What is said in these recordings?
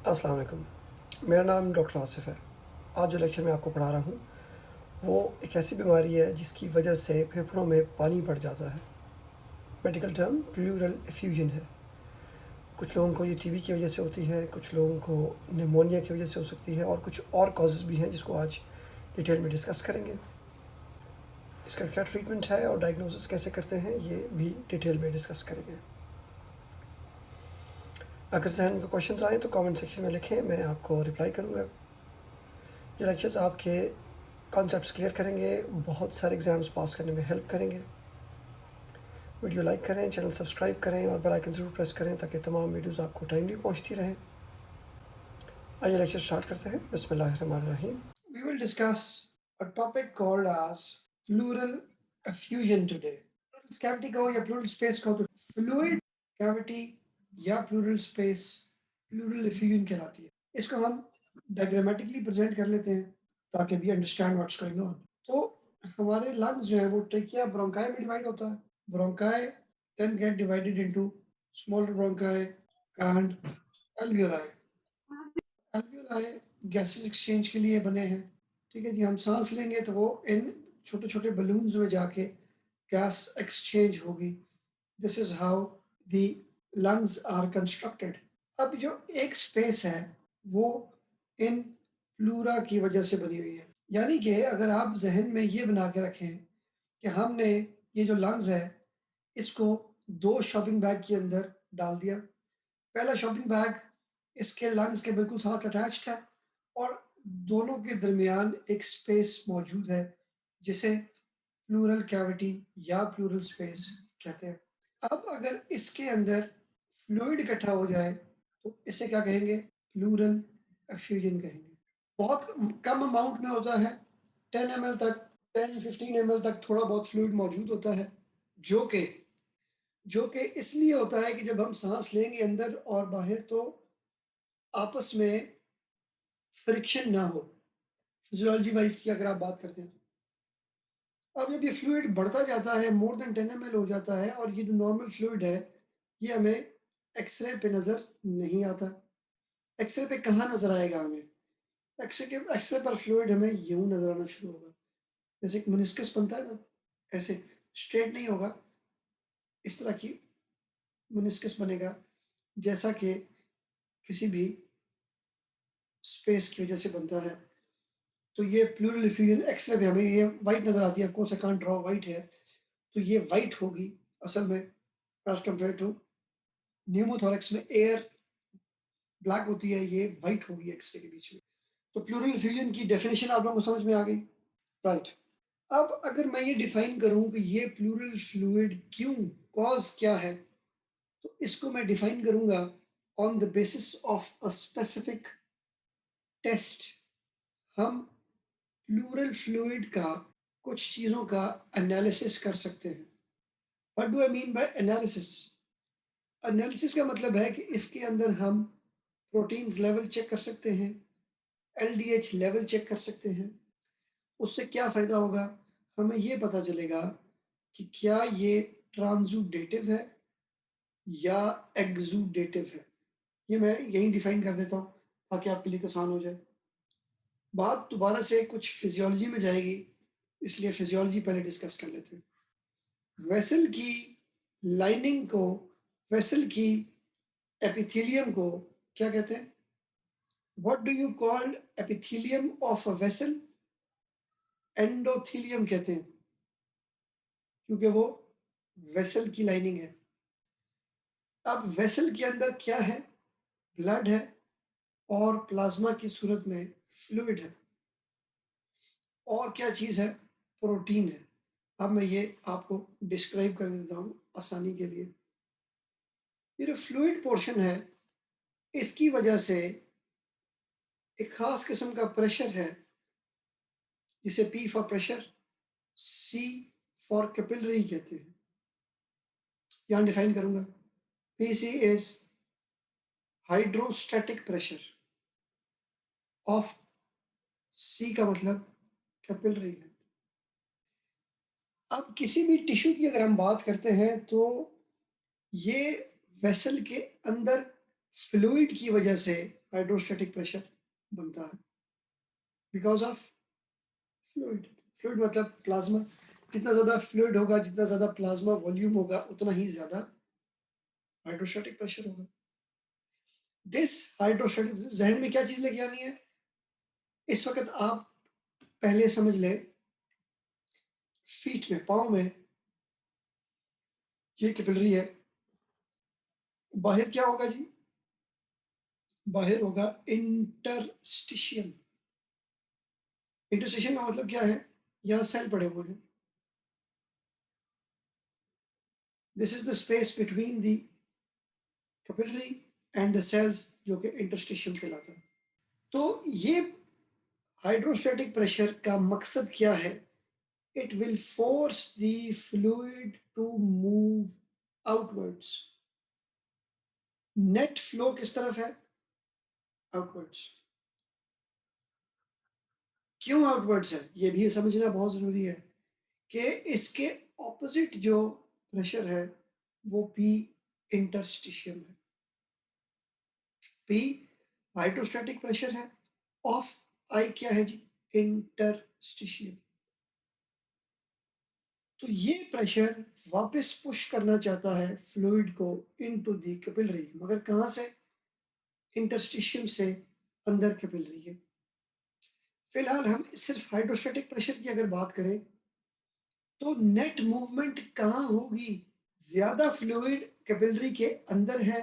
अस्सलाम वालेकुम। मेरा नाम डॉक्टर आसिफ़ है। आज जो लेक्चर मैं आपको पढ़ा रहा हूँ, वो एक ऐसी बीमारी है जिसकी वजह से फेफड़ों में पानी बढ़ जाता है। मेडिकल टर्म प्लूरल एफ्यूजन है। कुछ लोगों को ये टीबी की वजह से होती है, कुछ लोगों को निमोनिया की वजह से हो सकती है और कुछ और कॉजेज़ भी हैं जिसको आज डिटेल में डिस्कस करेंगे। इसका क्या ट्रीटमेंट है और डायग्नोसिस कैसे करते हैं, ये भी डिटेल में डिस्कस करेंगे। अगर ज़हन में क्वेश्चंस आएँ तो कमेंट सेक्शन में लिखें, मैं आपको रिप्लाई करूँगा। ये लेक्चर्स आपके कॉन्सेप्ट्स क्लियर करेंगे, बहुत सारे एग्ज़ाम्स पास करने में हेल्प करेंगे। वीडियो लाइक करें, चैनल सब्सक्राइब करें और बेल आइकन ज़रूर प्रेस करें ताकि तमाम वीडियोस आपको टाइमली पहुंचती रहें। आइए लेक्चर स्टार्ट करते हैं। बिस्मिल्लाहिर्रहमानिर्रहीम। We will discuss a topic called as pleural effusion today. Pleural cavity को या प्लूरल स्पेस को तो फ्लूइड कैविटी या प्लूरल स्पेस प्लूरल एफ्यूजन कहलाती है। इसको हम डायग्रामेटिकली प्रेजेंट कर लेते हैं ताकि we understand what's going on. तो हमारे लंग्स जो है वो ट्रेकिया ब्रोंकाई में डिवाइड होता है। Bronchi then get divided into smaller bronchi and alveoli. alveoli gases exchange के लिए बने हैं। ठीक है जी, हम सांस लेंगे तो वो इन छोटे छोटे बलून्स में जाके गैस एक्सचेंज होगी। This is how the lungs are constructed. अब जो एक स्पेस है वो इन प्लूरा की वजह से बनी हुई है। यानी कि अगर आप जहन में ये बना के रखें कि हमने ये जो लंग्स है इसको दो शॉपिंग बैग के अंदर डाल दिया। पहला शॉपिंग बैग इसके लंग्स के बिल्कुल साथ अटैच्ड है और दोनों के दरमियान एक स्पेस मौजूद है जिसे प्लूरल कैविटी या प्लूरल स्पेस कहते हैं। अब अगर इसके अंदर फ्लूइड इकट्ठा हो जाए तो इसे क्या कहेंगे? प्लूरल एफ्यूजन कहेंगे। बहुत कम अमाउंट में होता है, 10 ml तक, 10-15 ml तक थोड़ा बहुत फ्लूइड मौजूद होता है, जो कि इसलिए होता है कि जब हम सांस लेंगे अंदर और बाहर तो आपस में फ्रिक्शन ना हो। फिजियोलॉजी वाइज की अगर आप बात करते हैं तो अब जब ये फ्लूइड बढ़ता जाता है, मोर देन 10 ml हो जाता है और ये जो नॉर्मल फ्लूइड है ये हमें एक्सरे पे नज़र नहीं आता। एक्सरे पे कहाँ नज़र आएगा हमें? एक्सरे पर फ्लूइड हमें यूं नज़र आना शुरू होगा, जैसे एक मेनिस्कस बनता है ना, ऐसे स्ट्रेट नहीं होगा, इस तरह की मेनिस्कस बनेगा जैसा कि किसी भी स्पेस की वजह से बनता है। तो ये प्लूरल एफ्यूजन एक्सरे में हमें ये वाइट नज़र आती है। Of course I can't draw white hair, तो ये वाइट होगी असल में एज कम्पेयर टू न्यूमोथोरैक्स में एयर ब्लैक होती है, ये वाइट होगी एक्सरे के बीच में। तो प्लूरल एफ्यूजन की डेफिनेशन आप लोगों को समझ में आ गई, राइट? अब अगर मैं ये डिफाइन करूं कि ये प्लूरल फ्लूइड क्यों, कॉज क्या है, तो इसको मैं डिफाइन करूंगा on the basis of a specific test. हम प्लूरल फ्लूइड का कुछ चीज़ों का एनालिसिस कर सकते हैं। What do I mean by analysis? Analysis का मतलब है कि इसके अंदर हम प्रोटीन्स लेवल चेक कर सकते हैं, एलडीएच लेवल चेक कर सकते हैं। उससे क्या फ़ायदा होगा? हमें ये पता चलेगा कि क्या ये ट्रांसुडेटिव है या एक्सुडेटिव है। ये मैं यहीं डिफाइन कर देता हूँ ताकि आपके लिए आसान हो जाए। बात दोबारा से कुछ फिजियोलॉजी में जाएगी, इसलिए फिजियोलॉजी पहले डिस्कस कर लेते हैं। वेसल की लाइनिंग को, वेसल की एपिथेलियम को क्या कहते हैं? What do you called epithelium of a vessel? Endothelium कहते हैं, क्योंकि वो वेसल की लाइनिंग है। अब वेसल के अंदर क्या है? ब्लड है और प्लाज्मा की सूरत में फ्लूइड है। और क्या चीज़ है? प्रोटीन है। अब मैं ये आपको डिस्क्राइब कर देता हूँ आसानी के लिए। ये जो फ्लूइड पोर्शन है, इसकी वजह से एक खास किस्म का प्रेशर है जिसे P for pressure, C for capillary कहते हैं। यहां डिफाइन करूंगा, P C is hydrostatic pressure of, C का मतलब कैपिलरी है। अब किसी भी टिश्यू की अगर हम बात करते हैं तो ये वेसल के अंदर फ्लूइड की वजह से हाइड्रोस्टैटिक प्रेशर बनता है? Because of fluid. फ्लूइड मतलब प्लाज्मा। जितना ज़्यादा फ्लूइड होगा, जितना ज़्यादा प्लाज्मा वॉल्यूम होगा, उतना ही ज़्यादा हाइड्रोस्टैटिक प्रेशर होगा। दिस हाइड्रोस्टैटिक, जहन में क्या चीज़ लेके आनी है इस वक्त? आप पहले समझ लें, फीट में, पाँव में ये कैपिलरी है। बाहर क्या होगा जी? बाहर होगा इंटरस्टिशियम। इंटरस्टिशियम का मतलब क्या है? यहां सेल पड़े हुए हैं। This is the space between the capillary and the cells, जो कि इंटरस्टिशियम कहलाता है। तो ये हाइड्रोस्टैटिक प्रेशर का मकसद क्या है? It will force the fluid to move outwards. Net flow किस तरफ है? आउटवर्ड्स। क्यों आउटवर्ड्स है ये भी समझना बहुत जरूरी है कि इसके ऑपोजिट जो प्रेशर है वो पी इंटरस्टिशियम है। पी हाइड्रोस्टैटिक प्रेशर है, ऑफ आई क्या है जी? इंटरस्टिशियम। तो ये प्रेशर वापस पुश करना चाहता है फ्लूइड को इनटू द कैपिलरी, मगर कहां से? इंटरस्टिशियम से अंदर कैपिलरी है। फिलहाल हम सिर्फ हाइड्रोस्टैटिक प्रेशर की अगर बात करें तो नेट मूवमेंट कहां होगी? ज्यादा फ्लूइड कैपिलरी के अंदर है,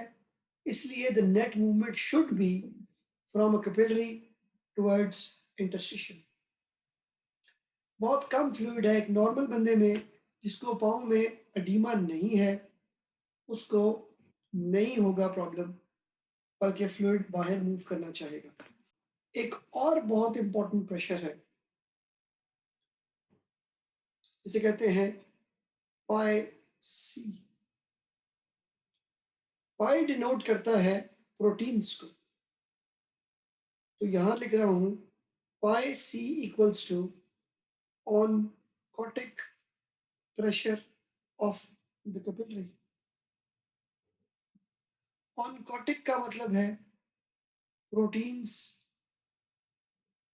इसलिए the net movement should be from a capillary towards interstitium. बहुत कम फ्लूइड है एक नॉर्मल बंदे में, जिसको पाँव में एडीमा नहीं है, उसको नहीं होगा प्रॉब्लम, बल्कि फ्लूइड बाहर मूव करना चाहेगा। एक और बहुत इंपॉर्टेंट प्रेशर है, जिसे कहते हैं पाई सी। पाई डिनोट करता है प्रोटीन्स को। तो यहां लिख रहा हूं pi C equals to oncotic pressure of the capillary. Oncotic का मतलब है प्रोटीन्स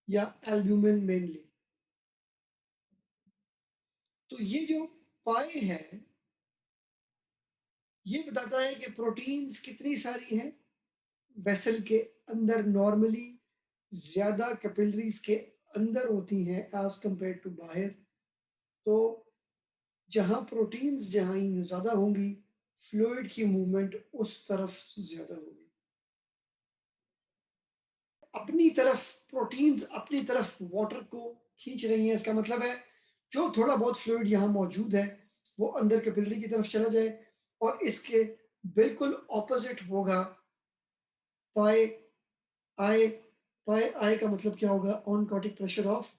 या एल्ब्यूमिन मेनली। तो ये जो पाई है ये बताता है कि प्रोटीन्स कितनी सारी हैं वेसल के अंदर। नॉर्मली ज्यादा कैपिलरीज के अंदर होती हैं एज कंपेयर टू बाहर। तो जहां प्रोटीन्स जहां ज्यादा होंगी, फ्लूइड की मूवमेंट उस तरफ ज्यादा होगी। अपनी तरफ प्रोटीन्स अपनी तरफ वाटर को खींच रही हैं, इसका मतलब है जो थोड़ा बहुत फ्लूइड यहाँ मौजूद है वो अंदर कैपिलरी की तरफ चला जाए। और इसके बिल्कुल ऑपोजिट होगा पाई आई। पाई आई का मतलब क्या होगा? Oncotic pressure of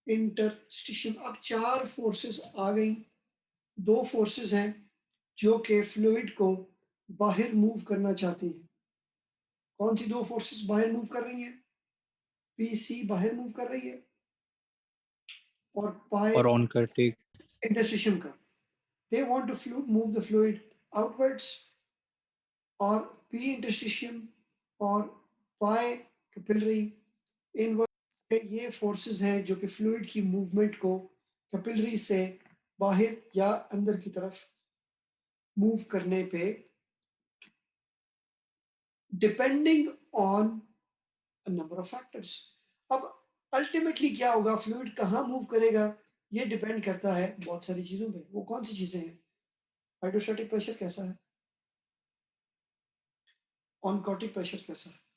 interstitium. अब चार फोर्सेस आ गई। दो फोर्सेस हैं जो कि फ्लूइड को बाहर मूव करना चाहती हैं। कौन सी दो फोर्सेस बाहर मूव कर रही हैं? पी सी बाहर मूव कर रही है, और पाई और ऑन करते इंटरस्टिशियम का। They want to move the fluid outwards. और पी इंटरस्टिशियम और पाई कैपिलरी इनवर्ड, ये फोर्सेस हैं जो कि फ्लूइड की मूवमेंट को कैपिलरी से बाहर या अंदर की तरफ मूव करने पे depending on number of factors. अब अल्टीमेटली क्या होगा, फ्लूइड कहाँ मूव करेगा, ये डिपेंड करता है बहुत सारी चीजों पे। वो कौन सी चीजें हैं? हाइड्रोस्टैटिक प्रेशर कैसा है, ऑनकोटिक प्रेशर कैसा है।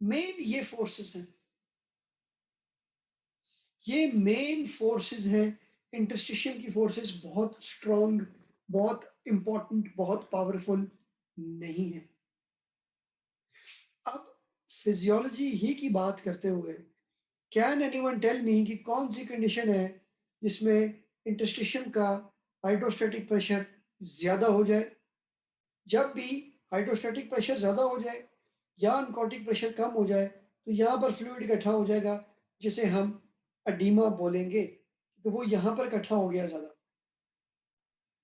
मेन ये फोर्सेस हैं, ये मेन फोर्सेस हैं। इंटरस्टिशियम की फोर्सेस बहुत स्ट्रॉन्ग, बहुत इंपॉर्टेंट, बहुत पावरफुल नहीं है। अब फिजियोलॉजी ही की बात करते हुए, कैन एनीवन टेल मी कि कौन सी कंडीशन है जिसमें इंटरस्टिशियम का हाइड्रोस्टैटिक प्रेशर ज्यादा हो जाए? जब भी हाइड्रोस्टैटिक प्रेशर ज्यादा हो जाए या अनकोटिक प्रेशर कम हो जाए, तो यहाँ पर फ्लूइड इकट्ठा हो जाएगा, जिसे हम अडीमा बोलेंगे। तो वो यहाँ पर इकट्ठा हो गया ज्यादा,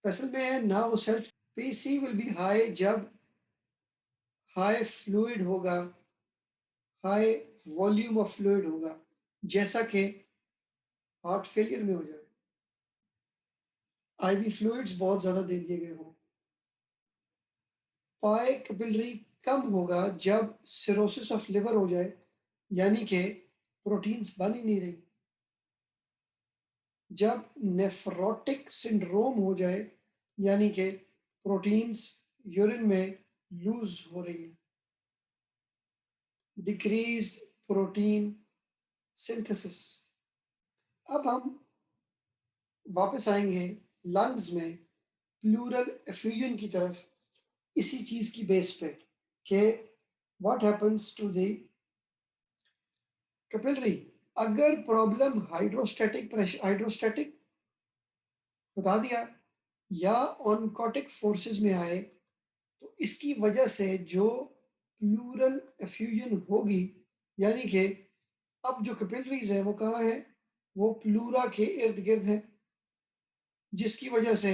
असल में है ना वो cells. PC will be high जब हाई फ्लूइड होगा हाई वॉल्यूम ऑफ फ्लूइड होगा, जैसा कि हार्ट फेलियर में हो जाए, आईवी फ्लूइड्स बहुत ज़्यादा दे दिए गए हों। पाए कैपिलरी कम होगा जब सिरोसिस ऑफ लिवर हो जाए, यानी कि प्रोटीन्स बन ही नहीं रही। जब नेफ्रोटिक सिंड्रोम हो जाए, यानी कि प्रोटीन्स यूरिन में लूज हो रही है। Decreased protein synthesis. अब हम वापस आएंगे लंग्स में प्लूरल एफ्यूजन की तरफ, इसी चीज की बेस पे कि what happens to the capillary अगर प्रॉब्लम हाइड्रोस्टैटिक बता दिया या ऑनकोटिक फोर्सेस में आए, तो इसकी वजह से जो प्लूरल एफ्यूजन होगी, यानी कि अब जो कैपिलरीज है वो कहाँ है, वो प्लूरा के इर्द गिर्द है, जिसकी वजह से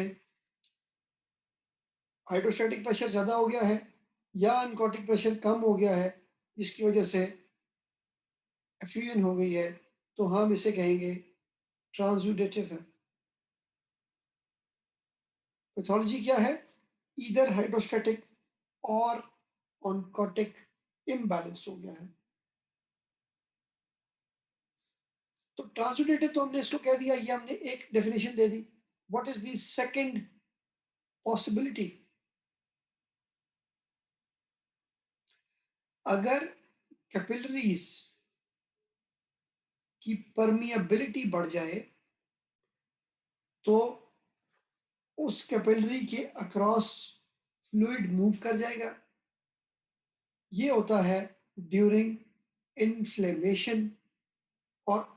हाइड्रोस्टैटिक प्रेशर ज़्यादा हो गया है या अनकोटिक प्रेशर कम हो गया है, जिसकी वजह से एफ्यूजन हो गई है, तो हम इसे कहेंगे ट्रांसुडेटिव है। पैथोलॉजी क्या है, इधर हाइड्रोस्टैटिक और ऑनकोटिक इम्बैलेंस हो गया है। तो ट्रांसुडेटिव तो हमने इसको कह दिया, ये हमने एक definition they the. What is the second possibility, अगर कैपिलरीज की परमिएबिलिटी बढ़ जाए तो उस कैपिलरी के अक्रॉस फ्लूइड मूव कर जाएगा। ये होता है ड्यूरिंग इन्फ्लेमेशन और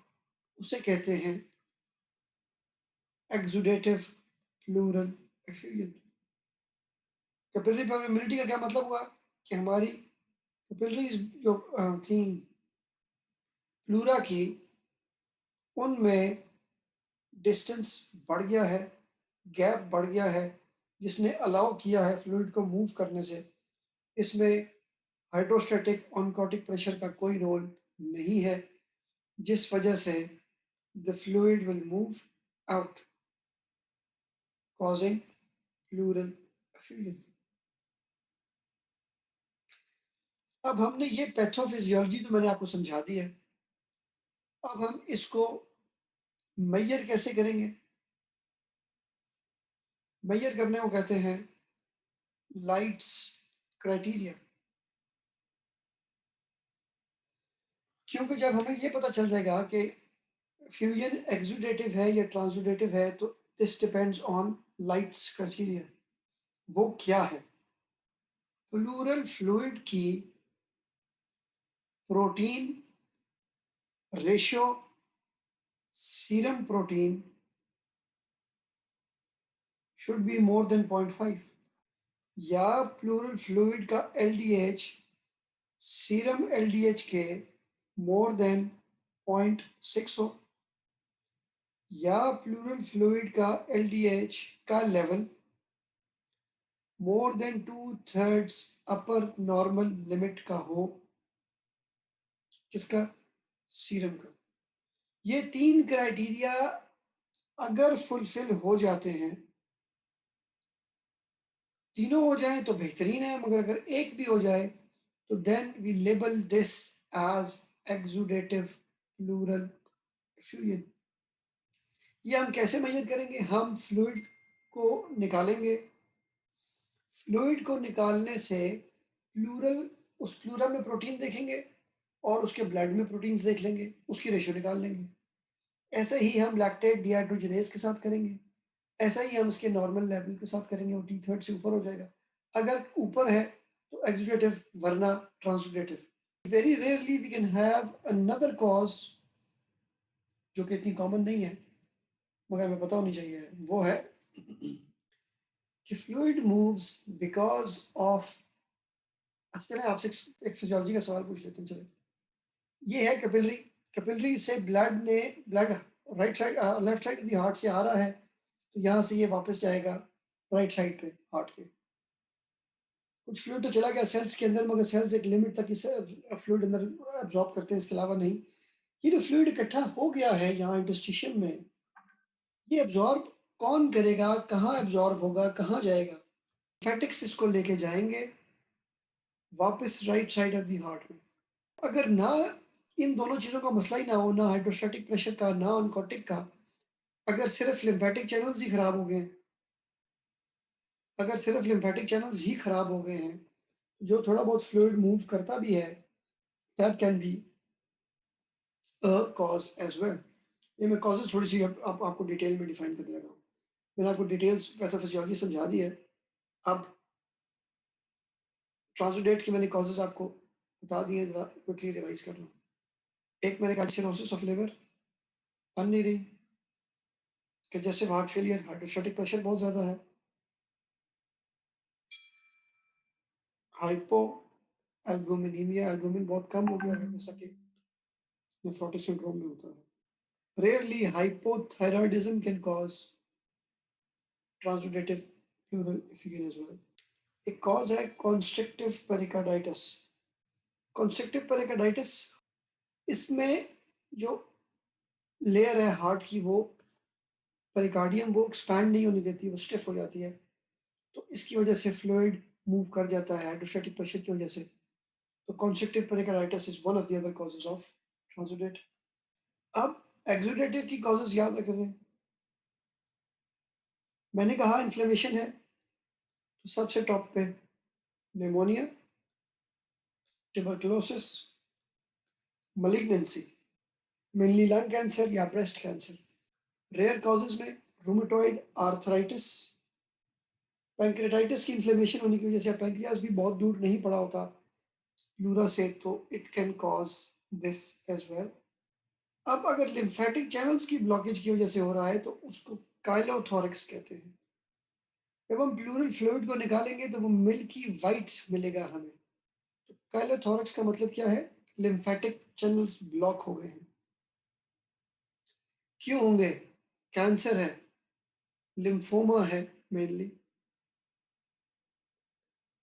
उसे कहते हैं exudative pleural effusion. Capillary permeability का क्या मतलब हुआ कि हमारी कैपिलरीज जो थी प्लूरा की, उनमें डिस्टेंस बढ़ गया है, गैप बढ़ गया है, जिसने अलाउ किया है फ्लूइड को मूव करने से। इसमें हाइड्रोस्टैटिक ऑनकोटिक प्रेशर का कोई रोल नहीं है, जिस वजह से the fluid will move out causing pleural effusion. अब हमने ये पैथोफिजियोलॉजी तो मैंने आपको समझा दी है। अब हम इसको मेजर कैसे करेंगे, मेजर करने को कहते हैं लाइट्स क्राइटेरिया। क्योंकि जब हमें ये पता चल जाएगा कि फ्यूजन एक्सुडेटिव है या ट्रांसुडेटिव है, तो this depends on lights criteria. वो क्या है, प्लूरल फ्लूइड की protein ratio serum protein should be more than 0.5, या प्लूरल फ्लूइड का एलडीएच सीरम एलडीएच के मोर देन 0.6 हो, या प्लूरल फ्लूइड का एलडीएच का लेवल मोर देन 2/3 अपर नॉर्मल लिमिट का हो। किसका, सीरम का। ये तीन क्राइटेरिया अगर फुलफिल हो जाते हैं, तीनों हो जाए तो बेहतरीन है, मगर अगर एक भी हो जाए तो then we label this as exudative pleural effusion. ये हम कैसे मेजर करेंगे, हम फ्लूइड को निकालेंगे। फ्लूइड को निकालने से प्लूरल, उस प्लूरा में प्रोटीन देखेंगे और उसके ब्लड में प्रोटीन्स देख लेंगे, उसकी रेशियो निकाल लेंगे। ऐसे ही हम लैक्टेट डिहाइड्रोजनेज के साथ करेंगे, ऐसा ही हम इसके नॉर्मल लेवल के साथ करेंगे, वो T3 से ऊपर हो जाएगा। अगर ऊपर है तो एक्सुडेटिव, वरना transudative. Very rarely we can have another cause जो कि इतनी कॉमन नहीं है, मगर हमें पता होनी चाहिए, वो है कि फ्लूइड मूव्स बिकॉज ऑफ। अच्छा चले आपसे एक फिजियोलॉजी का सवाल पूछ लेते हैं। चले, ये है कैपिलरी, कैपिलरी से blood right side left side की हार्ट से आ रहा है, तो यहाँ से ये वापस जाएगा राइट साइड पे हार्ट के। कुछ फ्लूइड तो चला गया सेल्स के अंदर, मगर सेल्स एक लिमिट तक इसे फ्लूइड अंदर एब्जॉर्ब करते हैं, इसके अलावा नहीं। ये जो फ्लूइड इकट्ठा हो गया है यहाँ इंटरस्टिशियम में, ये एब्जॉर्ब कौन करेगा, कहाँ एब्जॉर्ब होगा, कहाँ जाएगा? लिम्फेटिक्स इसको लेके जाएंगे वापस right side of the heart में। अगर ना इन दोनों चीज़ों का मसला ही ना हो, ना हाइड्रोस्टैटिक प्रेशर का, ना ऑनकोटिक का, अगर सिर्फ लिम्फेटिक चैनल्स ही खराब हो गए हैं, अगर सिर्फ लिम्फेटिक चैनल्स ही खराब हो गए हैं, जो थोड़ा बहुत फ्लूइड मूव करता भी है, that can be a cause as well. ये मैं कॉजेज थोड़ी सी आपको डिटेल में डिफाइन करने लगा हूँ। मैंने आपको डिटेल्स पैथोफिजियोलॉजी समझा दी है। अब ट्रांसुडेट की मैंने कॉजेज आपको बता दिए, जरा क्विकली रिवाइज कर लूँ। एक मैंने कहा सिरोसिस ऑफ लिवर, अननीडिंग, congestive heart failure, hydrostatic pressure बहुत ज़्यादा है, हाइपो एल्बुमिनीमिया, एल्बुमिन बहुत कम हो गया है, जैसा कि नेफ्रोटिक सिंड्रोम में होता है। Rarely hypothyroidism can cause transudative pleural effusion as well. एक कॉज है कॉन्स्ट्रिक्टिव पेरिकार्डाइटिस। कॉन्स्ट्रिक्टिव पेरिकार्डाइटिस, इसमें जो लेयर है हार्ट की, वो पेरिकार्डियम वो एक्सपैंड नहीं होने देती, वो स्टिफ हो जाती है, तो इसकी वजह से फ्लूइड मूव कर जाता है हाइड्रोस्टैटिक प्रेशर की वजह से। तो constrictive pericarditis is one of the other causes of transudate. अब एक्सुडेटिव की कॉजेज याद रख रहे हैं। मैंने कहा इन्फ्लेमेशन है, तो सबसे टॉप पे pneumonia, tuberculosis, malignancy, mainly lung cancer या ब्रेस्ट कैंसर। रेयर कॉजेज में रूमेटॉइड आर्थराइटिस, पैंक्रेटाइटिस की इन्फ्लेमेशन होने की वजह से, पैंक्रियास भी बहुत दूर नहीं पड़ा होता प्लूरा से, तो it can cause this as well. अब अगर लिम्फेटिक चैनल्स की ब्लॉकेज की वजह से हो रहा है, तो उसको काइलोथोरिक्स कहते हैं। जब हम प्लूरल फ्लूइड को निकालेंगे तो वो मिल्की वाइट मिलेगा हमें। तो काइलोथोरिक्स का मतलब क्या है? लिम्फेटिक चैनल्स ब्लॉक हो गए हैं। क्यों होंगे? कैंसर है, लिम्फोमा है मेनली,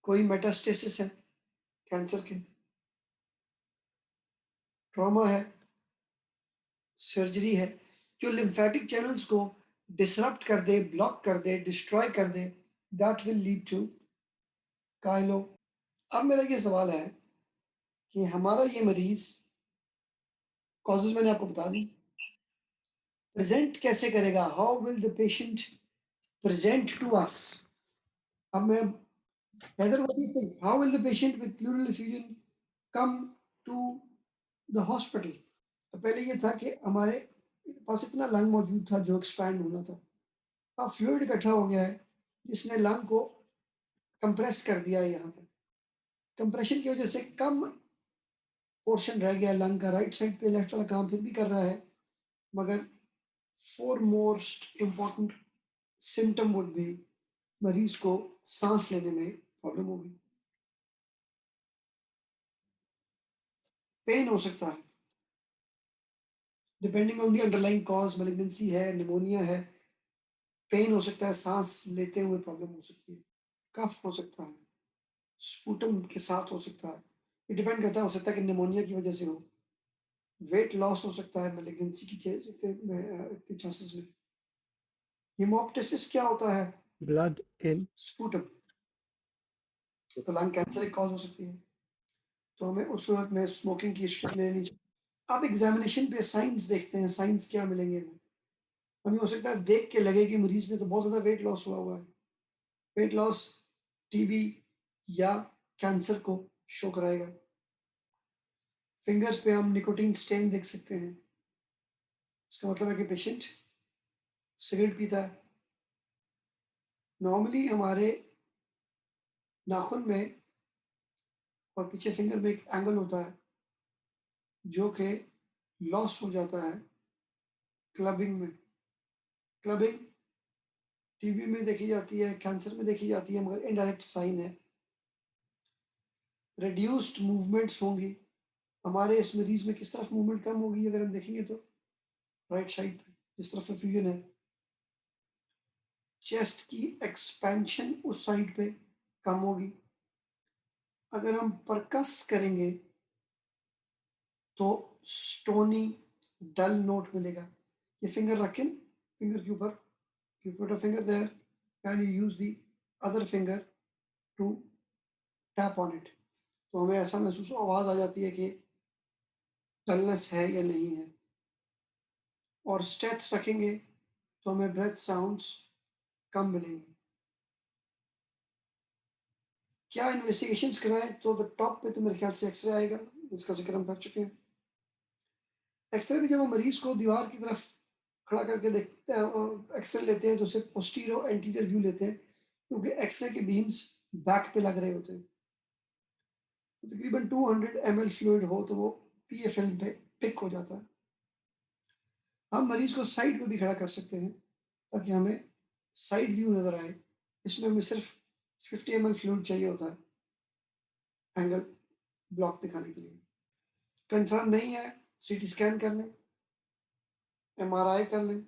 कोई मेटास्टेसिस है कैंसर के, ट्रॉमा है, सर्जरी है, जो लिम्फेटिक चैनल्स को डिसरप्ट कर दे, ब्लॉक कर दे, डिस्ट्रॉय कर दे, that will lead to chylo. अब मेरा ये सवाल है कि हमारा ये मरीज, कॉजेज मैंने आपको बता दी, प्रेजेंट कैसे करेगा? How will the patient present to us? अब मैं Heather, what do you think? How will the patient with pleural effusion come to the hospital? तो पहले ये था कि हमारे पास इतना लंग मौजूद था जो एक्सपैंड होना था। अब फ्लूइड इकट्ठा हो गया है जिसने लंग को कंप्रेस कर दिया है यहाँ तक। कंप्रेशन की वजह से कम पोर्शन रह गया लंग का, राइट साइड पे लेफ्ट वाला काम फिर भी कर रहा है, मगर four most important symptom would be, मरीज को सांस लेने में प्रॉब्लम होगी, पेन हो सकता है depending on the underlying cause, malignancy है, निमोनिया है, पेन हो सकता है, सांस लेते हुए प्रॉब्लम हो सकती है, कफ हो सकता है, स्पूटम के साथ हो सकता है, ये डिपेंड करता है, हो सकता है कि निमोनिया की वजह से हो, वेट लॉस हो सकता है मेलिग्नेंसी के चांसेस में। हिमोप्टिसिस क्या होता है? blood in स्पूटम, तो लंग कैंसर एक कॉज हो सकती है, तो हमें उस सूरत में स्मोकिंग की हिस्ट्री लेनी चाहिए। अब एग्जामिनेशन पे साइंस देखते हैं, साइंस क्या मिलेंगे हमें। हमें हो सकता है देख के लगे कि मरीज ने तो बहुत ज़्यादा वेट लॉस हुआ है, वेट लॉस टीबी या कैंसर को शो कराएगा। फिंगर्स पे हम निकोटीन स्टेन देख सकते हैं, इसका मतलब है कि पेशेंट सिगरेट पीता है। नॉर्मली हमारे नाखून में और पीछे फिंगर में एक एंगल होता है जो कि लॉस हो जाता है क्लबिंग में। क्लबिंग टीबी में देखी जाती है, कैंसर में देखी जाती है, मगर इनडायरेक्ट साइन है। रिड्यूस्ड मूवमेंट्स होंगी हमारे इस मरीज में, किस तरफ मूवमेंट कम होगी अगर हम देखेंगे तो राइट साइड पे जिस तरफ फ्यूजन है, चेस्ट की एक्सपेंशन उस साइड पे कम होगी, अगर हम परकस करेंगे तो स्टोनी डल नोट मिलेगा। ये फिंगर रखें फिंगर के ऊपर, you put a finger there and you use the other finger to tap on it, तो हमें ऐसा महसूस आवाज़ आ जाती है कि डलनेस है या नहीं है। और स्टेप्स रखेंगे तो हमें ब्रेथ साउंड्स कम मिलेंगे। क्या इन्वेस्टिगेशंस कराएं तो द टॉप पे तो मेरे ख्याल से एक्सरे आएगा, इसका जिक्र हम कर चुके हैं। एक्सरे में जब हम मरीज को दीवार की तरफ खड़ा करके देखते हैं, एक्सरे लेते हैं तो उसे पोस्टीरियर एंटीरियर व्यू लेते हैं, क्योंकि एक्सरे के बीम्स बैक पे लग रहे होते हैं। तो तकरीबन 200 ml फ्लूइड हो तो वो पीए फिल्म पे पिक हो जाता है। हम मरीज को साइड पे भी खड़ा कर सकते हैं ताकि हमें साइड व्यू नजर आए। इसमें हमें सिर्फ 50 ml फ्लूइड चाहिए होता है एंगल ब्लॉक दिखाने के लिए। कंफर्म नहीं है, सीटी स्कैन कर लें, एमआरआई कर लें।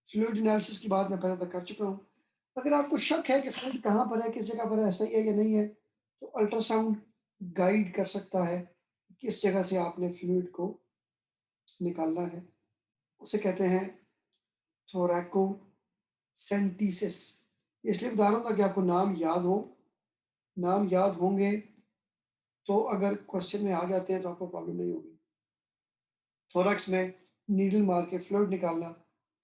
फ्लूइड एनालिसिस की बात मैं पहले तक कर चुका हूँ। अगर आपको शक है कि फ्लूइड कहाँ पर है, किस जगह पर है, सही है या नहीं है, तो अल्ट्रासाउंड गाइड कर सकता है किस जगह से आपने फ्लूइड को निकालना है। उसे कहते हैं थोरैकोसेंटीसिस। इसलिए बता रहा हूँ ताकि आपको नाम याद हो। नाम याद होंगे तो अगर क्वेश्चन में आ जाते हैं तो आपको प्रॉब्लम नहीं होगी। थोरैक्स में नीडल मार के फ्लूइड निकालना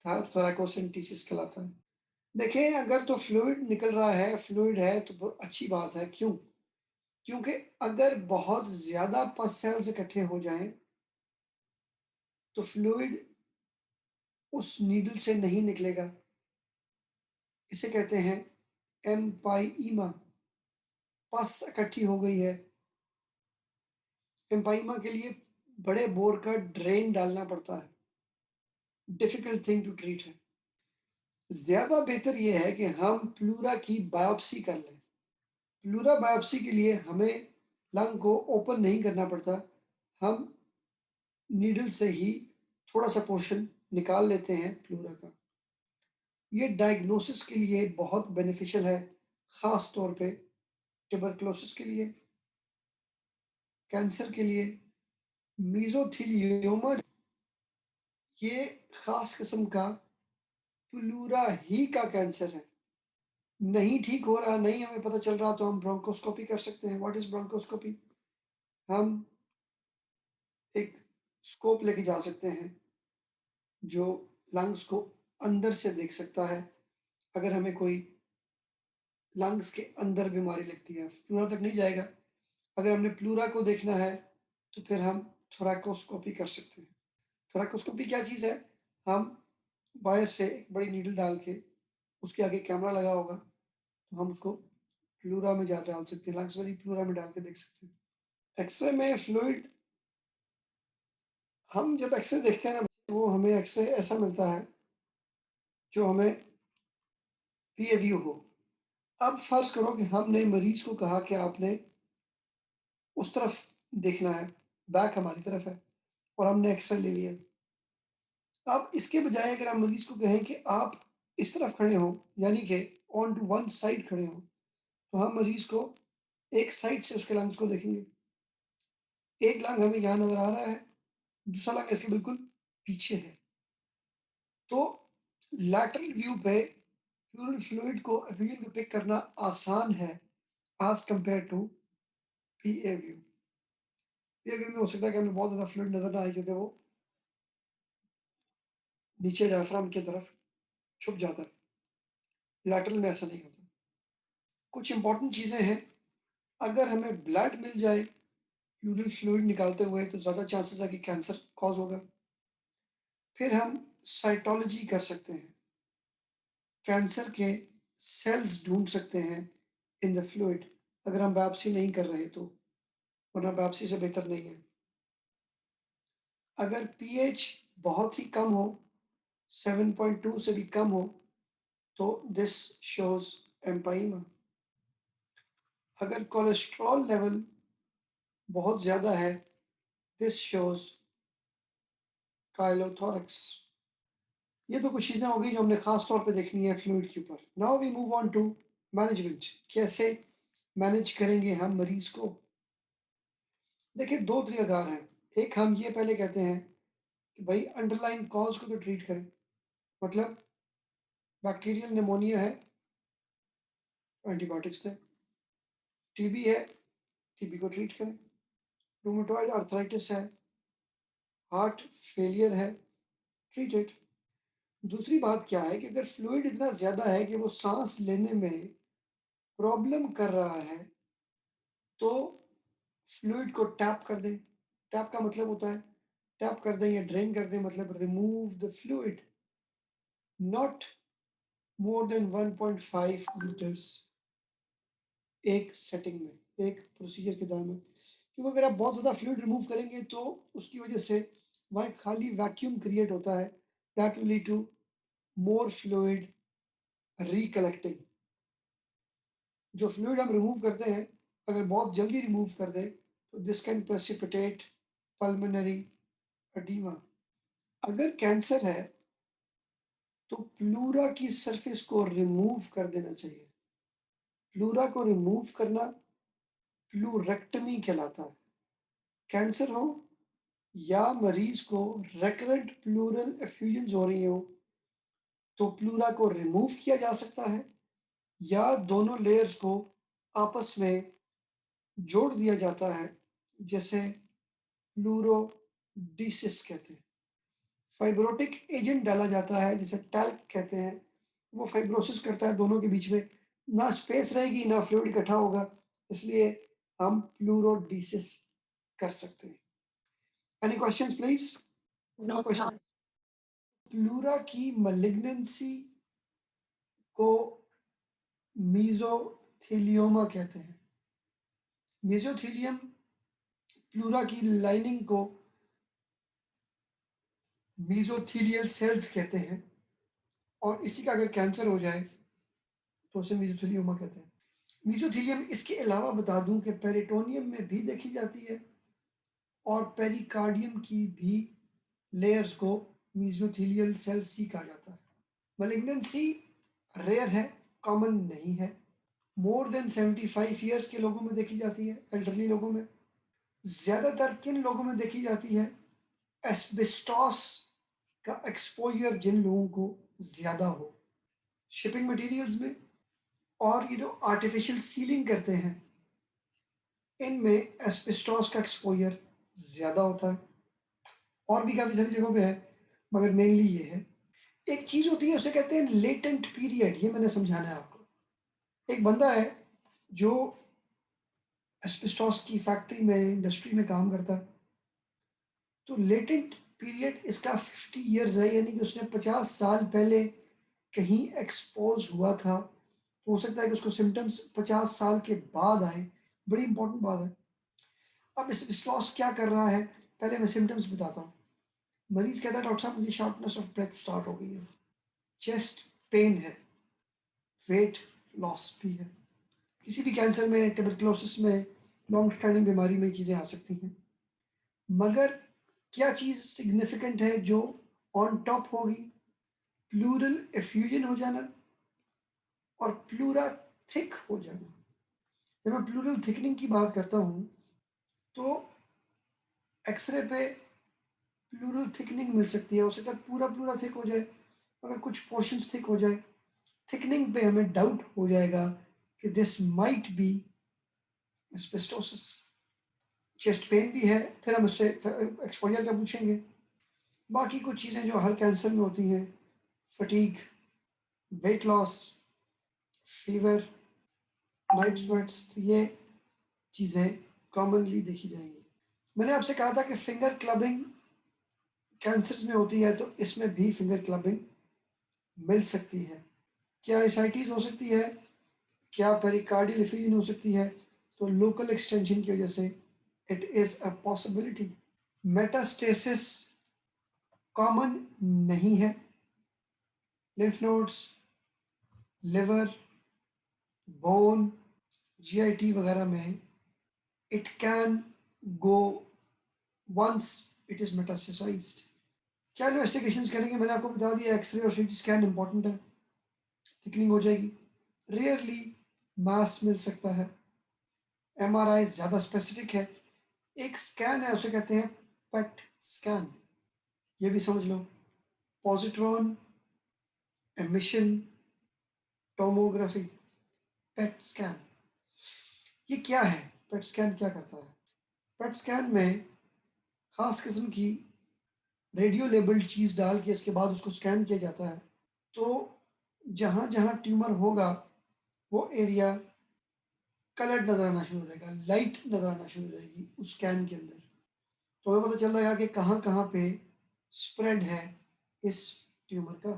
थोरैकोसेंटीसिस कहलाता है। देखें, अगर तो फ्लूइड निकल रहा है, फ्लूइड है तो बहुत अच्छी बात है। क्यों? क्योंकि अगर बहुत ज्यादा पस सेल्स इकट्ठे हो जाएं तो फ्लूइड उस नीडल से नहीं निकलेगा। इसे कहते हैं एम्पाइमा। पस इकट्ठी हो गई है। एम्पाइमा के लिए बड़े बोर का ड्रेन डालना पड़ता है। डिफिकल्ट थिंग टू ट्रीट है। ज्यादा बेहतर यह है कि हम प्लूरा की बायोप्सी कर लें। प्लूरा बायोप्सी के लिए हमें लंग को ओपन नहीं करना पड़ता। हम नीडल से ही थोड़ा सा पोर्शन निकाल लेते हैं प्लूरा का। ये डायग्नोसिस के लिए बहुत बेनिफिशियल है, ख़ास तौर पे ट्यूबरकुलोसिस के लिए, कैंसर के लिए। मीजोथीलियोमा ये ख़ास किस्म का प्लूरा ही का कैंसर है। नहीं ठीक हो रहा, नहीं हमें पता चल रहा, तो हम ब्रोंकोस्कोपी कर सकते हैं। What is bronchoscopy? हम एक स्कोप लेके जा सकते हैं जो लंग्स को अंदर से देख सकता है। अगर हमें कोई लंग्स के अंदर बीमारी लगती है, प्लूरा तक नहीं जाएगा। अगर हमने प्लूरा को देखना है तो फिर हम थोरैकोस्कोपी कर सकते हैं। थोरैकोस्कोपी क्या चीज़ है? हम बाहर से एक बड़ी नीडल डाल के उसके आगे कैमरा लगा होगा, तो हम उसको प्लूरा में जा डाल सकते हैं, लंग्स वाली प्लूरा में डाल के देख सकते हैं। एक्सरे में फ्लूइड, हम जब एक्सरे देखते हैं ना, वो हमें एक्सरे ऐसा मिलता है जो हमें पीए व्यू हो। अब फर्ज करो कि हमने मरीज को कहा कि आपने उस तरफ देखना है, बैक हमारी तरफ है, और हमने एक्सरे ले लिया। अब इसके बजाय अगर हम मरीज को कहें कि आप इस तरफ खड़े हो, यानी कि ऑन टू वन साइड खड़े हो, तो हम मरीज को एक साइड से उसके लंग्स को देखेंगे। एक लंग हमें यहाँ नजर आ रहा है, दूसरा लंग इसके बिल्कुल पीछे है। तो लैटरल व्यू पे प्लूरल फ्लूइड को व्यू को पिक करना आसान है as compare to PA view. PA view में हो सकता है कि हमें बहुत ज्यादा फ्लूइड नजर ना आए क्योंकि वो नीचे डायफ्राम की तरफ छुप जाता है। लैटरल में ऐसा नहीं होता। कुछ इंपॉर्टेंट चीजें हैं। अगर हमें ब्लड मिल जाए प्लूरल फ्लूइड निकालते हुए तो ज़्यादा चांसेस है कि कैंसर कॉज होगा। फिर हम साइटोलॉजी कर सकते हैं, कैंसर के सेल्स ढूंढ सकते हैं इन द फ्लूइड, अगर हम बायोप्सी नहीं कर रहे तो, वरना बायोप्सी से बेहतर नहीं है। अगर पीएच बहुत ही कम हो, 7.2 से भी कम हो, तो दिस शोज एम्पाइमा। अगर कोलेस्ट्रॉल लेवल बहुत ज़्यादा है, दिस शोज काइलोथोरैक्स। ये तो कुछ चीज़ें हो गई जो हमने खास तौर पे देखनी है फ्लूइड के ऊपर। Now we move on to management. कैसे मैनेज करेंगे हम मरीज़ को? देखिए 2 तरीक़ाकार हैं। एक हम ये पहले कहते हैं कि भई अंडरलाइंग कॉज़ को तो ट्रीट करें। मतलब बैक्टीरियल निमोनिया है, एंटीबायोटिक्स दें। टीबी है, टीबी को ट्रीट करें। रूमेटॉइड आर्थराइटिस है, हार्ट फेलियर है, ट्रीट इट। दूसरी बात क्या है कि अगर फ्लूइड इतना ज़्यादा है कि वो साँस लेने में प्रॉब्लम कर रहा है, तो फ्लूइड को टैप कर दें। टैप का मतलब होता है टैप कर दें या ड्रेन कर दें, मतलब remove the fluid, not more than 1.5 litres एक सेटिंग में, एक प्रोसीजर के दौरान में। क्योंकि अगर आप बहुत ज़्यादा फ्लूइड रिमूव करेंगे तो उसकी वजह से वहाँ एक खाली वैक्यूम क्रिएट होता है, that will lead to more fluid recollecting. जो फ्लूइड हम रिमूव करते हैं, अगर बहुत जल्दी रिमूव कर दें, तो this can precipitate pulmonary oedema. अगर कैंसर है, तो प्लूरा की सरफेस को रिमूव कर देना चाहिए। प्लूरा को रिमूव करना प्लूरेक्टमी कहलाता है। कैंसर हो या मरीज को रेकरेंट प्लूरल एफ्यूजन्स हो रही हो, तो प्लूरा को रिमूव किया जा सकता है या दोनों लेयर्स को आपस में जोड़ दिया जाता है, जैसे प्लूरोडिसिस कहते हैं। फाइब्रोटिक एजेंट डाला जाता है, जिसे टैल्क कहते हैं। वो फाइब्रोसिस करता है दोनों के बीच में, ना स्पेस रहेगी ना फ्लूइड इकट्ठा होगा, इसलिए हम प्लूरोडिसिस कर सकते हैं। Any questions please? No question. Pleura की मलिग्नेंसी को मीजोथेलियोमा कहते हैं। मेसोथेलियम प्लूरा की लाइनिंग को मीजोथेलियल सेल्स कहते हैं, और इसी का अगर कैंसर हो जाए तो उसे मीजोथेलियोमा कहते हैं। मीजोथेलियम इसके अलावा बता दूं कि पेरिटोनियम में भी देखी जाती है, और पेरिकार्डियम की भी लेयर्स को मीजोथेलियल सेल्स ही कहा जाता है। मलिग्नेंसी रेयर है, कॉमन नहीं है। मोर देन 75 ईयर्स के लोगों में देखी जाती है, एल्डरली लोगों में। ज्यादातर किन लोगों में देखी जाती है? एस्बेस्टॉस का एक्सपोजर जिन लोगों को ज्यादा हो, शिपिंग मटेरियल्स में, और ये जो आर्टिफिशियल सीलिंग करते हैं, इनमें एस्बेस्टॉस का एक्सपोजर ज्यादा होता है। और भी काफी सारी जगहों पे है, मगर मेनली ये है। एक चीज होती है, उसे कहते हैं लेटेंट पीरियड। ये मैंने समझाना है आपको। एक बंदा है जो एस्बेस्टॉस की फैक्ट्री में, इंडस्ट्री में काम करता है, तो लेटेंट पीरियड इसका 50 ईयर्स है, यानी कि उसने 50 साल पहले कहीं एक्सपोज हुआ था, तो हो सकता है कि उसको सिम्टम्स 50 साल के बाद आए। बड़ी इंपॉर्टेंट बात है। अब इस लॉस क्या कर रहा है, पहले मैं सिम्टम्स बताता हूँ। मरीज कहता है डॉक्टर साहब मुझे शॉर्टनेस ऑफ ब्रेथ स्टार्ट हो गई है, चेस्ट पेन है, वेट लॉस भी है। किसी भी कैंसर में, ट्यूबरकुलोसिस में, लॉन्ग स्टैंडिंग बीमारी में चीज़ें आ सकती हैं। मगर क्या चीज़ सिग्निफिकेंट है जो ऑन टॉप होगी? प्लूरल एफ्यूजन हो जाना और प्लूरा थिक हो जाना। जब मैं प्लूरल थिकनिंग की बात करता हूँ, तो एक्सरे पे प्लूरल थिकनिंग मिल सकती है, उसे तक पूरा प्लूरा थिक हो जाए, अगर कुछ पोर्शंस थिक हो जाए। थिकनिंग पे हमें डाउट हो जाएगा कि this might be asbestosis. Chest pain भी है, फिर हम उससे एक्सपोजर का पूछेंगे। बाकी कुछ चीज़ें जो हर कैंसर में होती हैं, fatigue, weight loss, fever, night sweats, तो ये चीज़ें कॉमनली देखी जाएंगी। मैंने आपसे कहा था कि फिंगर क्लबिंग कैंसर्स में होती है, तो इसमें भी फिंगर क्लबिंग मिल सकती है। क्या एसाइटिस हो सकती है? क्या पेरिकार्डियल एफिजन हो सकती है? तो लोकल एक्सटेंशन की वजह से it is a possibility. Metastasis common नहीं है। Lymph nodes, liver, bone, GIT वगैरह में it can go once it is metastasized. क्या इन्वेस्टिगेशंस करेंगे? मैंने आपको बता दिया, एक्सरे और सीटी स्कैन इंपॉर्टेंट है। थिकनिंग हो जाएगी। रेयरली मास मिल सकता है। MRI ज़्यादा स्पेसिफिक है। एक स्कैन है, उसे कहते हैं पेट स्कैन, ये भी समझ लो। Positron emission tomography, PET scan, ये क्या है? पेट स्कैन क्या करता है? पेट स्कैन में खास किस्म की रेडियो लेबल्ड चीज़ डाल के इसके बाद उसको स्कैन किया जाता है। तो जहाँ जहाँ ट्यूमर होगा वो एरिया कलर्ड नजर आना शुरू हो जाएगा, लाइट नजर आना शुरू हो जाएगी उस स्कैन के अंदर। तो हमें पता चल जाएगा कि कहाँ कहाँ पे स्प्रेड है इस ट्यूमर का।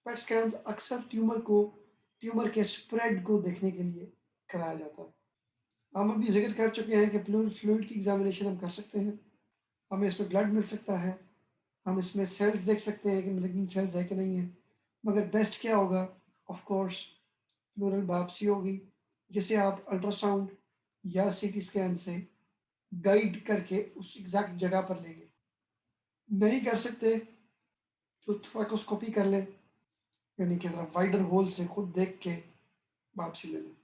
पेट स्कैन अक्सर ट्यूमर के स्प्रेड को देखने के लिए कराया जाता है। हम अभी जिक्र कर चुके हैं कि फ्लूइड की एग्जामिनेशन हम कर सकते हैं, हमें इसमें ब्लड मिल सकता है, हम इसमें सेल्स देख सकते हैं कि मैलिग्नेंट सेल्स है कि नहीं है। मगर बेस्ट क्या होगा? ऑफ कोर्स प्लूरल बायोप्सी होगी, जिसे आप अल्ट्रासाउंड या सीटी स्कैन से गाइड करके उस एग्जैक्ट जगह पर लेंगे। नहीं कर सकते तो थ्रैकोस्कोपी कर लें, यानी कि वाइडर होल से खुद देख के बायोप्सी ले लें।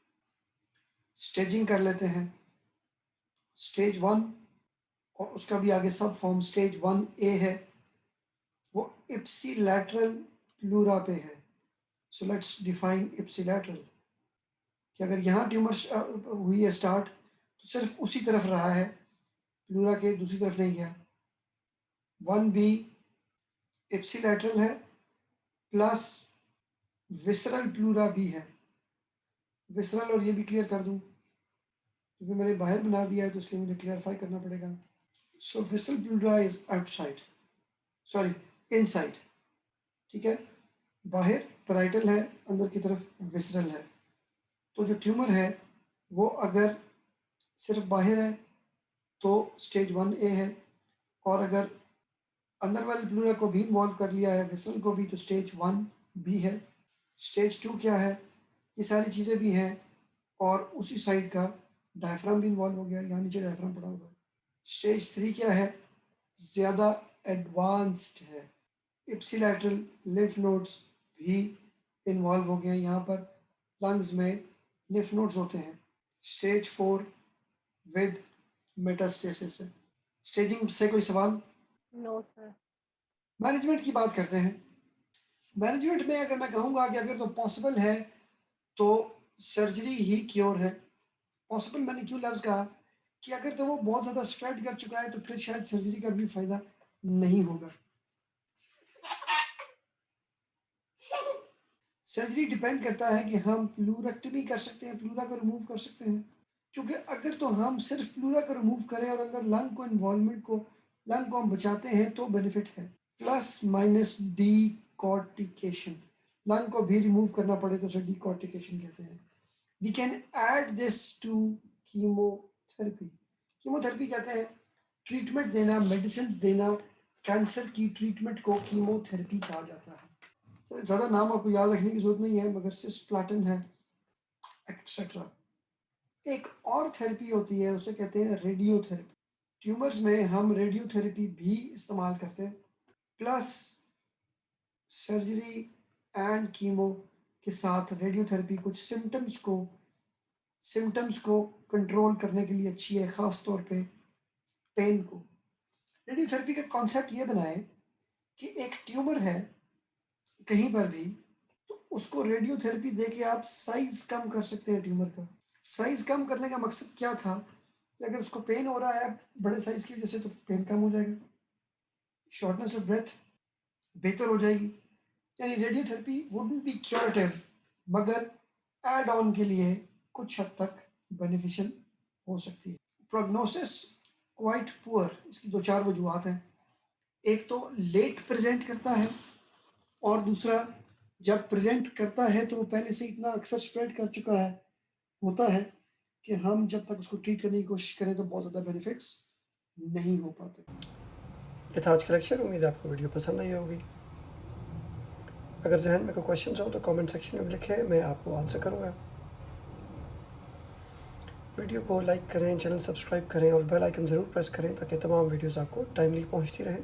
स्टेजिंग कर लेते हैं, स्टेज 1 और उसका भी आगे सब फॉर्म स्टेज 1A है, वो इप्सिलैटरल प्लूरा पे है। सो लेट्स डिफाइन इप्सिलैटरल, कि अगर यहाँ ट्यूमर हुई है स्टार्ट तो सिर्फ उसी तरफ रहा है, प्लूरा के दूसरी तरफ नहीं गया। 1B इप्सिलैटरल है प्लस विसरल प्लूरा भी है। विसरल, और ये भी क्लियर कर दूं क्योंकि मैंने बाहर बना दिया है तो इसलिए मुझे क्लियरिफाई करना पड़ेगा। So visceral pleura is outside, sorry inside, ठीक है। बाहर पैराइटल है, अंदर की तरफ विसरल है। तो जो ट्यूमर है वो अगर सिर्फ बाहर है तो स्टेज 1A है, और अगर अंदर वाले प्लूरा को भी इन्वॉल्व कर लिया है, विसरल को भी, तो स्टेज 1B है। स्टेज 2 क्या है? ये सारी चीज़ें भी हैं, और उसी साइड का डायफ्राम भी इन्वॉल्व हो गया, यहाँ नीचे डायफ्राम पड़ा होगा। स्टेज 3 क्या है? ज़्यादा एडवांस्ड है, इप्सिलैटरल लिम्फ नोड्स भी इन्वॉल्व हो गए हैं, यहाँ पर लंग्स में लिम्फ नोड्स होते हैं। स्टेज 4 विद मेटास्टेसिस है। स्टेजिंग से कोई सवाल? No sir. मैनेजमेंट की बात करते हैं। मैनेजमेंट में अगर मैं कहूँगा कि अगर तो पॉसिबल है तो सर्जरी ही क्योर है। पॉसिबल मैंने क्यों लफ्ज़ कहा कि अगर तो वो बहुत ज़्यादा स्प्रेड कर चुका है तो फिर शायद सर्जरी का भी फायदा नहीं होगा। सर्जरी डिपेंड करता है कि हम प्लूरेक्टमी कर सकते हैं, प्लूरा को रिमूव कर सकते हैं, क्योंकि अगर तो हम सिर्फ प्लूरा को रिमूव करें और अंदर लंग को हम बचाते हैं तो बेनिफिट है। प्लस माइनस डीकॉर्टिकेशन, लंग को भी रिमूव करना पड़े तो उसे डीकॉर्टिकेशन कहते हैं। We can add this to chemotherapy. Chemotherapy कहते हैं ट्रीटमेंट देना, मेडिसिन देना, कैंसर की ट्रीटमेंट को कीमोथेरेपी कहा जाता है। तो ज़्यादा नाम आपको याद रखने की जरूरत नहीं है, मगर सिस्प्लाटिन है, एक्सेट्रा। एक और थेरेपी होती है, उसे कहते हैं रेडियोथेरेपी। ट्यूमर्स में हम रेडियोथेरेपी भी इस्तेमाल करते हैं, प्लस सर्जरी एंड कीमो के साथ रेडियोथेरेपी कुछ सिम्टम्स को कंट्रोल करने के लिए अच्छी है, ख़ास तौर पे पेन को। रेडियोथेरेपी का कॉन्सेप्ट ये बनाए कि एक ट्यूमर है कहीं पर भी, तो उसको रेडियोथेरेपी दे के आप साइज कम कर सकते हैं ट्यूमर का। साइज कम करने का मकसद क्या था कि अगर उसको पेन हो रहा है बड़े साइज की वजह से तो पेन कम हो जाएगा, शॉर्टनेस ऑफ ब्रेथ बेहतर हो जाएगी। यानी रेडियोथेरेपी वुडंट बी क्योरेटिव, मगर एड ऑन के लिए कुछ हद तक बेनिफिशियल हो सकती है। प्रोग्नोसिस क्वाइट पुअर, इसकी दो चार वजूहत हैं। एक तो लेट प्रेजेंट करता है, और दूसरा जब प्रेजेंट करता है तो वो पहले से इतना अक्सर स्प्रेड कर चुका है होता है कि हम जब तक उसको ट्रीट करने की कोशिश करें तो बहुत ज़्यादा बेनिफिट्स नहीं हो पाते। ये था आज का लेक्चर, उम्मीद है आपको वीडियो पसंद आई होगी। अगर जहन में कोई क्वेश्चन हो तो कमेंट सेक्शन में लिखें, मैं आपको आंसर करूँगा। वीडियो को लाइक करें, चैनल सब्सक्राइब करें और बेल आइकन ज़रूर प्रेस करें ताकि तमाम वीडियोस आपको टाइमली पहुंचती रहें।